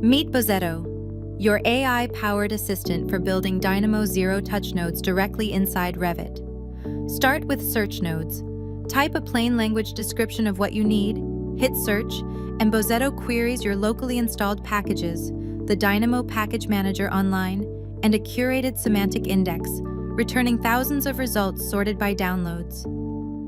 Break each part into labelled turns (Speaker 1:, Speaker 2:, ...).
Speaker 1: Meet Bozzetto, your AI-powered assistant for building Dynamo ZeroTouch nodes directly inside Revit. Start with search nodes. Type a plain language description of what you need, hit search, and Bozzetto queries your locally installed packages, the Dynamo package manager online, and a curated semantic index, returning thousands of results sorted by downloads.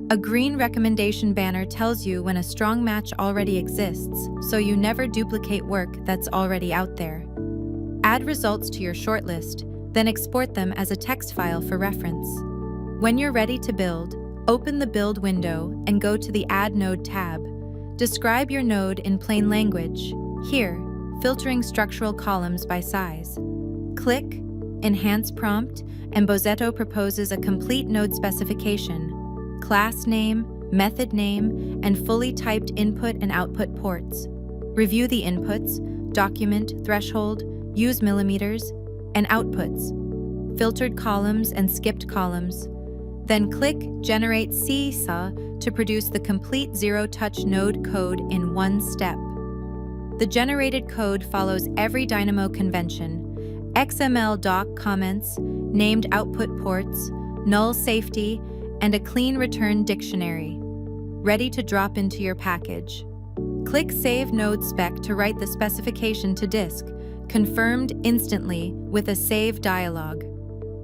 Speaker 1: A green recommendation banner tells you when a strong match already exists, so you never duplicate work that's already out there. Add results to your shortlist, then export them as a text file for reference. When you're ready to build, open the Build window and go to the Add Node tab. Describe your node in plain language, here, filtering structural columns by size. Click Enhance Prompt, and Bozzetto proposes a complete node specification, class name, method name, and fully typed input and output ports. Review the inputs, document, threshold, use millimeters, and outputs, filtered columns and skipped columns. Then click Generate CSA to produce the complete ZeroTouch node code in one step. The generated code follows every Dynamo convention: XML doc comments, named output ports, null safety, and a clean return dictionary, ready to drop into your package. Click Save Node Spec to write the specification to disk, confirmed instantly with a save dialog.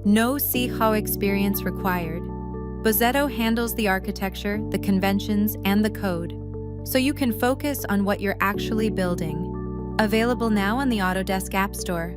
Speaker 1: No see how experience required. Bozzetto handles the architecture, the conventions, and the code, so you can focus on what you're actually building. Available now on the Autodesk App Store.